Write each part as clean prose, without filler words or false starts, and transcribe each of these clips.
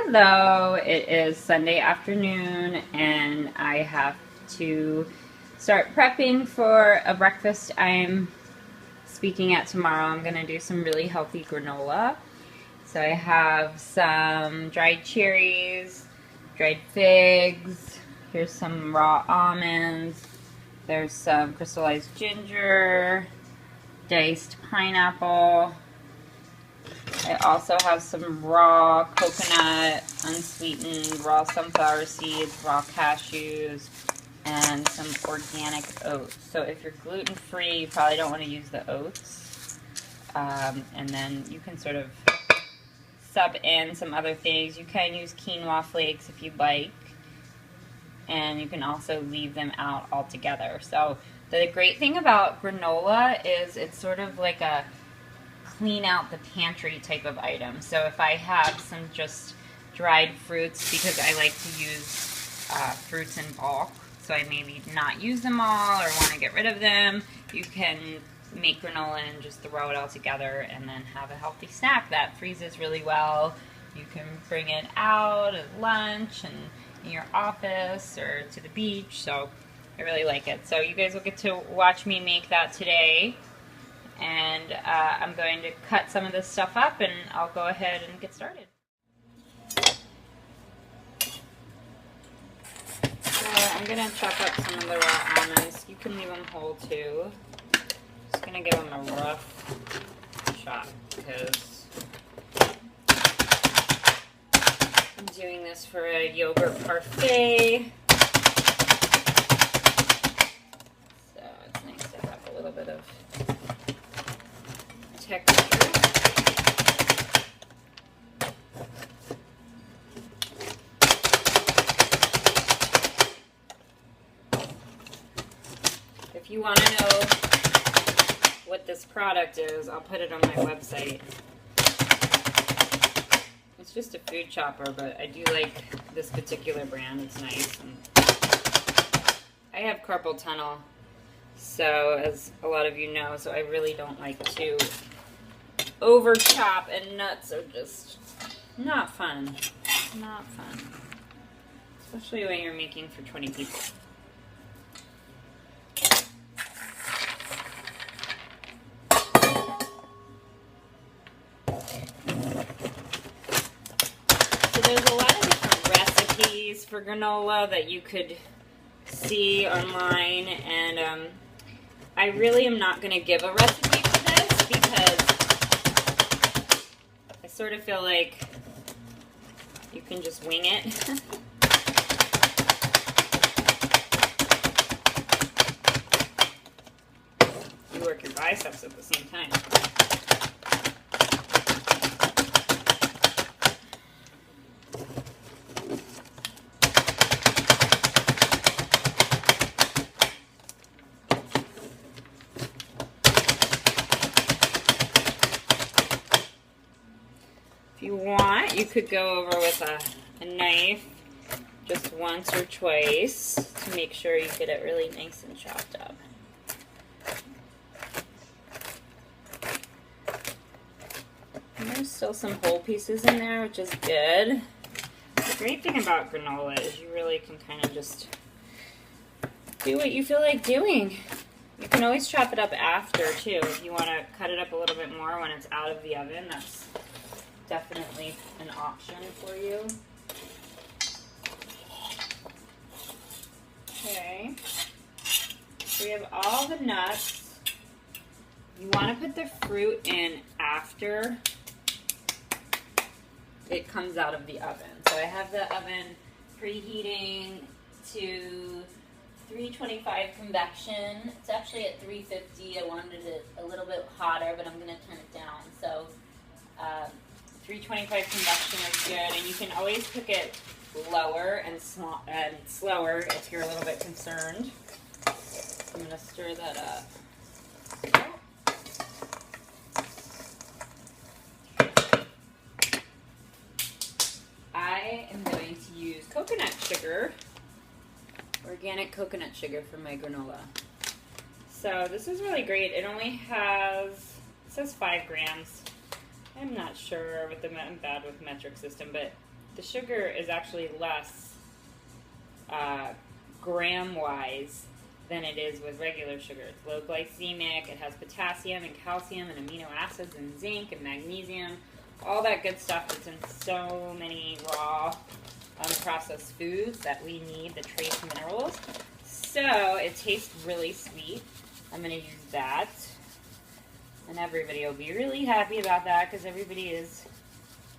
Hello, it is Sunday afternoon and I have to start prepping for a breakfast I'm speaking at tomorrow. I'm going to do some really healthy granola. So I have some dried cherries, dried figs, here's some raw almonds, there's some crystallized ginger, diced pineapple. I also have some raw coconut, unsweetened raw sunflower seeds, raw cashews, and some organic oats. So if you're gluten-free, you probably don't want to use the oats. And then you can sort of sub in some other things. You can use quinoa flakes if you'd like. And you can also leave them out altogether. So the great thing about granola is it's sort of like a clean out the pantry type of item. So if I have some just dried fruits, because I like to use fruits in bulk, so I maybe not use them all or want to get rid of them, you can make granola and just throw it all together and then have a healthy snack that freezes really well. You can bring it out at lunch and in your office or to the beach, so I really like it. So you guys will get to watch me make that today. And I'm going to cut some of this stuff up and I'll go ahead and get started. So I'm going to chop up some of the raw almonds. You can leave them whole too. Just going to give them a rough chop because I'm doing this for a yogurt parfait. So it's nice to have a little bit of texture. If you want to know what this product is, I'll put it on my website. It's just a food chopper, but I do like this particular brand. It's nice. And I have carpal tunnel, so as a lot of you know, so I really don't like to over chop, and nuts are just not fun. Not fun. Especially when you're making for 20 people. So there's a lot of different recipes for granola that you could see online, and I really am not going to give a recipe for this because I sort of feel like you can just wing it. You work your biceps at the same time. If you want, you could go over with a knife just once or twice to make sure you get it really nice and chopped up. And there's still some whole pieces in there, which is good. The great thing about granola is you really can kind of just do what you feel like doing. You can always chop it up after too. If you want to cut it up a little bit more when it's out of the oven, that's definitely an option for you. Okay, so we have all the nuts. You want to put the fruit in after it comes out of the oven. So I have the oven preheating to 325 convection. It's actually at 350. I wanted it a little bit hotter, but I'm going to turn it down. So 325 convection is good, and you can always cook it lower and slower if you're a little bit concerned. I'm going to stir that up. I am going to use coconut sugar, organic coconut sugar for my granola. So this is really great. It only has, it says 5 grams. I'm not sure with I'm bad with metric system, but the sugar is actually less gram-wise than it is with regular sugar. It's low glycemic, it has potassium and calcium and amino acids and zinc and magnesium, all that good stuff that's in so many raw, unprocessed foods that we need, the trace minerals. So it tastes really sweet. I'm going to use that. And everybody will be really happy about that because everybody is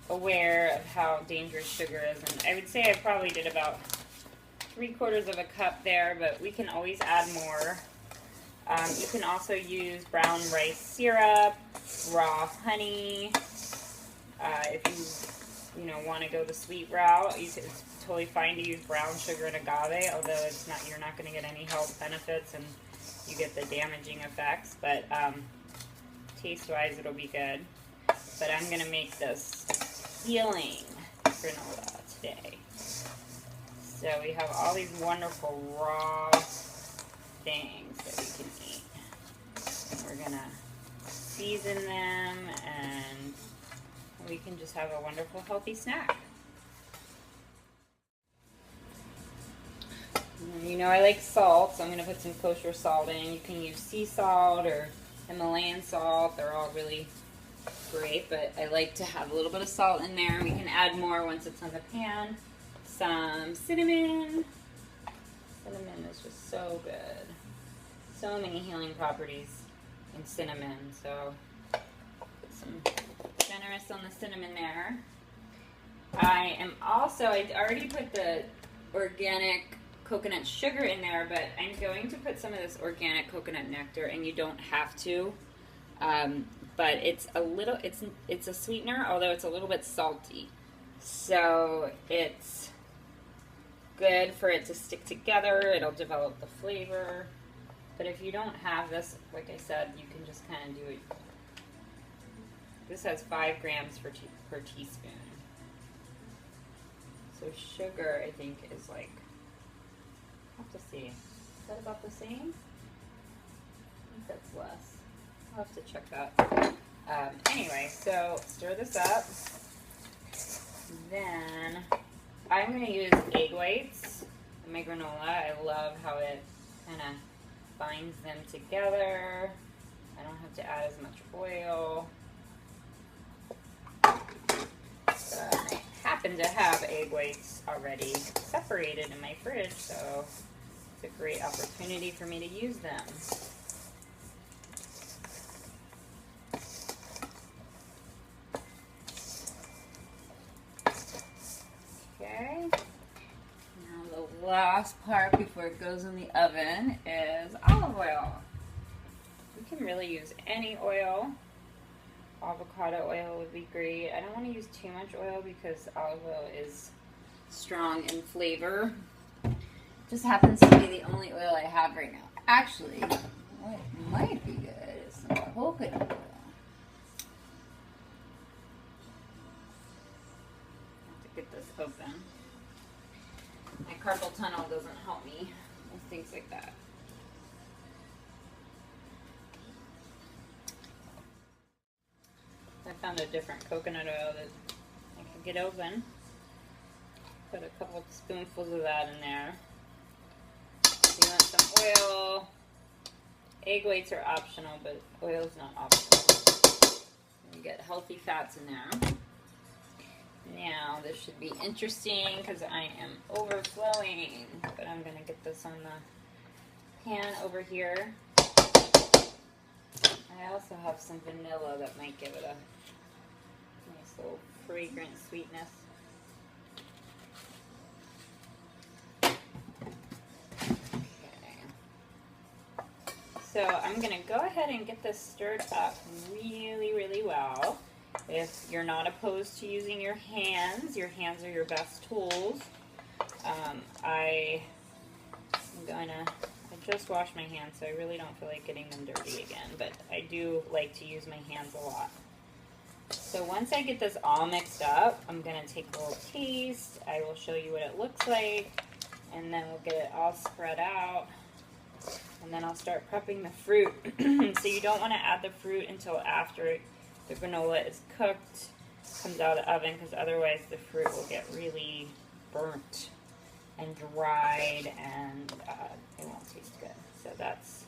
aware of how dangerous sugar is. And I would say I probably did about 3/4 of a cup there, but we can always add more. You can also use brown rice syrup, raw honey. If you want to go the sweet route, it's totally fine to use brown sugar and agave, although it's not, you're not going to get any health benefits and you get the damaging effects, but taste-wise it'll be good. But I'm going to make this healing granola today. So we have all these wonderful raw things that we can eat. And we're going to season them and we can just have a wonderful healthy snack. You know I like salt, so I'm going to put some kosher salt in. You can use sea salt or Himalayan salt. They're all really great, but I like to have a little bit of salt in there. We can add more once it's on the pan. Some cinnamon. Cinnamon is just so good. So many healing properties in cinnamon, so put some generous on the cinnamon there. I already put the organic coconut sugar in there, but I'm going to put some of this organic coconut nectar, and you don't have to. But it's a sweetener, although it's a little bit salty. So it's good for it to stick together. It'll develop the flavor. But if you don't have this, like I said, you can just kind of do it. This has 5 grams per teaspoon. So sugar, I think, is like, I'll have to see. Is that about the same? I think that's less. I'll have to check that. Anyway, so stir this up. Then I'm going to use egg whites in my granola. I love how it kind of binds them together. I don't have to add as much oil. I happen to have egg whites already separated in my fridge, so it's a great opportunity for me to use them. Okay, now the last part before it goes in the oven is olive oil. You can really use any oil. Avocado oil would be great. I don't want to use too much oil because olive oil is strong in flavor. Just happens to be the only oil I have right now. Actually, what might be good is some coconut oil. Get this open. My carpal tunnel doesn't help me with things like that. I found a different coconut oil that I can get open. Put a couple of spoonfuls of that in there. You want some oil. Egg whites are optional, but oil is not optional. You get healthy fats in there. Now, this should be interesting because I am overflowing, but I'm going to get this on the pan over here. I also have some vanilla that might give it a nice little fragrant sweetness. Okay. So I'm going to go ahead and get this stirred up really, really well. If you're not opposed to using your hands are your best tools. I just washed my hands, so I really don't feel like getting them dirty again, but I do like to use my hands a lot. So once I get this all mixed up, I'm going to take a little taste. I will show you what it looks like, and then we'll get it all spread out, and then I'll start prepping the fruit. So you don't want to add the fruit until after the granola is cooked. comes out of the oven, because otherwise the fruit will get really burnt and dried, and it won't taste good. So that's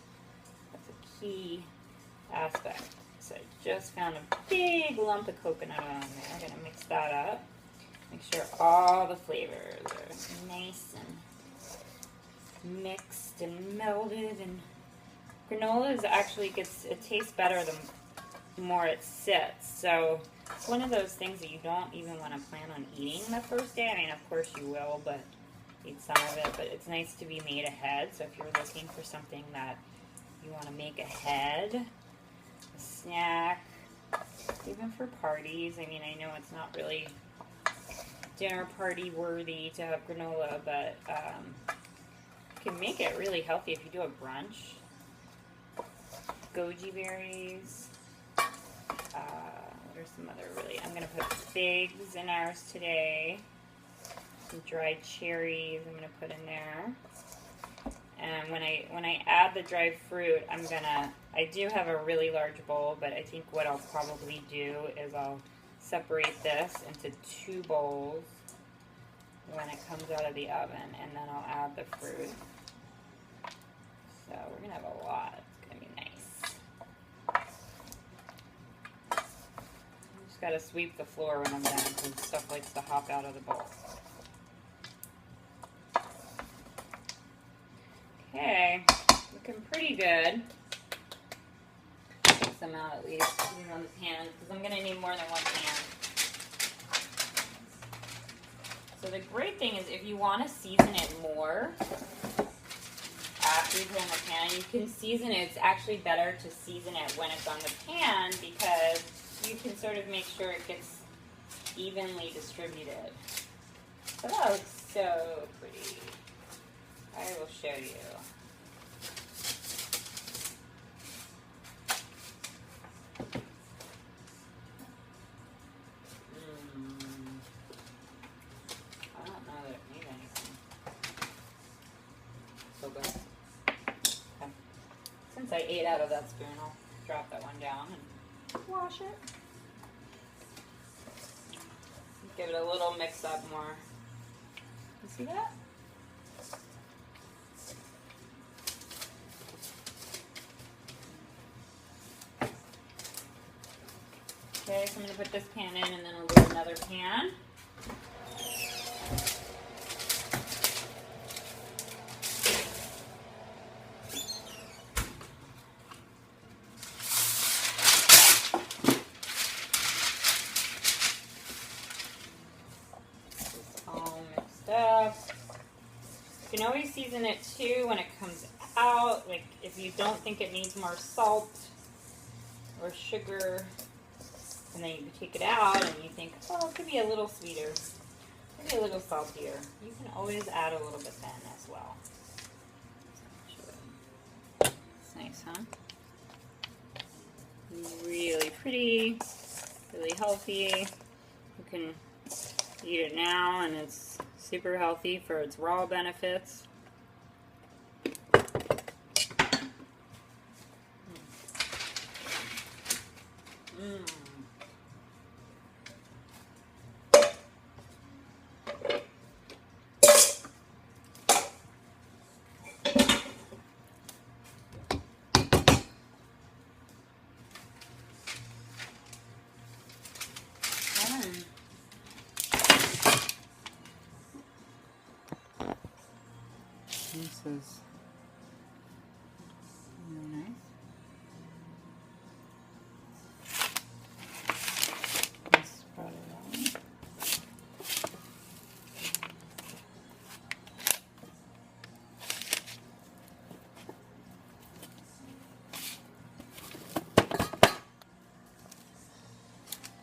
a key aspect. So I just found a big lump of coconut oil in there. I'm going to mix that up. Make sure all the flavors are nice and mixed and melded. And granola is actually it tastes better the more it sits. So it's one of those things that you don't even want to plan on eating the first day. I mean, of course you will, but eat some of it. But it's nice to be made ahead. So if you're looking for something that you want to make ahead, a snack, even for parties. I mean, I know it's not really dinner party worthy to have granola, but you can make it really healthy if you do a brunch. Goji berries. What are some other I'm going to put figs in ours today. Some dried cherries I'm going to put in there. And when I add the dried fruit, I do have a really large bowl, but I think what I'll probably do is I'll separate this into 2 bowls when it comes out of the oven, and then I'll add the fruit. So we're going to have a lot. It's going to be nice. Just got to sweep the floor when I'm done, because stuff likes to hop out of the bowl. Okay, looking pretty good. Take some out at least, even on the pan, because I'm going to need more than 1 pan. So the great thing is, if you want to season it more after you put it in the pan, you can season it. It's actually better to season it when it's on the pan, because you can sort of make sure it gets evenly distributed. So that looks so pretty. I will show you. I don't know that it needs anything. So good. Okay. Since I ate out of that spoon, I'll drop that one down and wash it. Give it a little mix up more. You see that? Okay, so I'm going to put this pan in, and then I'll do another pan. It's all mixed up. You can always season it too when it comes out. Like if you don't think it needs more salt or sugar, and then you take it out and you think, oh, it could be a little sweeter, maybe a little saltier. You can always add a little bit then as well. It's nice, huh? Really pretty, really healthy. You can eat it now, and it's super healthy for its raw benefits. This is really nice. Let's spread it out.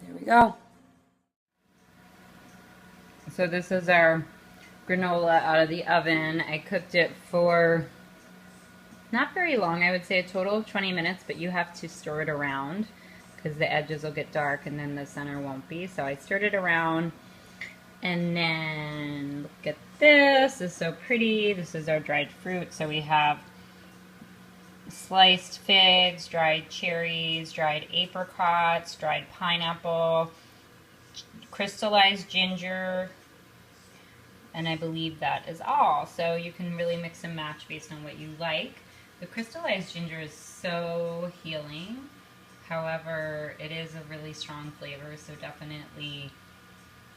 There we go. So this is our granola out of the oven. I cooked it for not very long. I would say a total of 20 minutes, but you have to stir it around because the edges will get dark and then the center won't be. So I stirred it around, and then look at this. This is so pretty. This is our dried fruit. So we have sliced figs, dried cherries, dried apricots, dried pineapple, crystallized ginger, and I believe that is all. So you can really mix and match based on what you like. The crystallized ginger is so healing. However, it is a really strong flavor, so definitely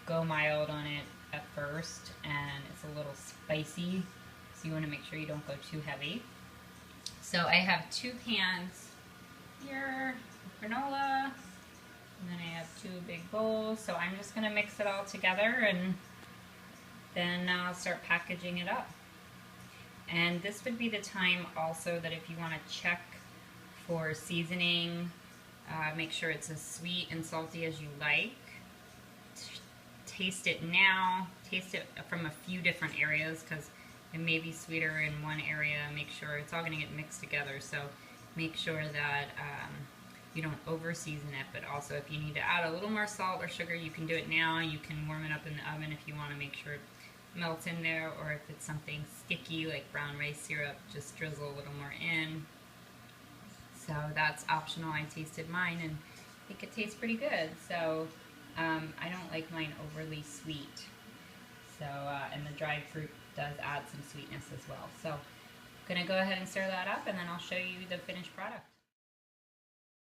go mild on it at first, and it's a little spicy, so you want to make sure you don't go too heavy. So I have 2 pans here of granola, and then I have 2 big bowls, so I'm just going to mix it all together and then I'll start packaging it up. And this would be the time also that if you want to check for seasoning, make sure it's as sweet and salty as you like. Taste it now, taste it from a few different areas because it may be sweeter in one area. Make sure it's all going to get mixed together, so make sure that you don't over season it, but also if you need to add a little more salt or sugar, you can do it now. You can warm it up in the oven if you want to make sure it melts in there, or if it's something sticky like brown rice syrup, just drizzle a little more in. So that's optional. I tasted mine and I think it tastes pretty good. So I don't like mine overly sweet. So and the dried fruit does add some sweetness as well. So I'm gonna go ahead and stir that up, and then I'll show you the finished product.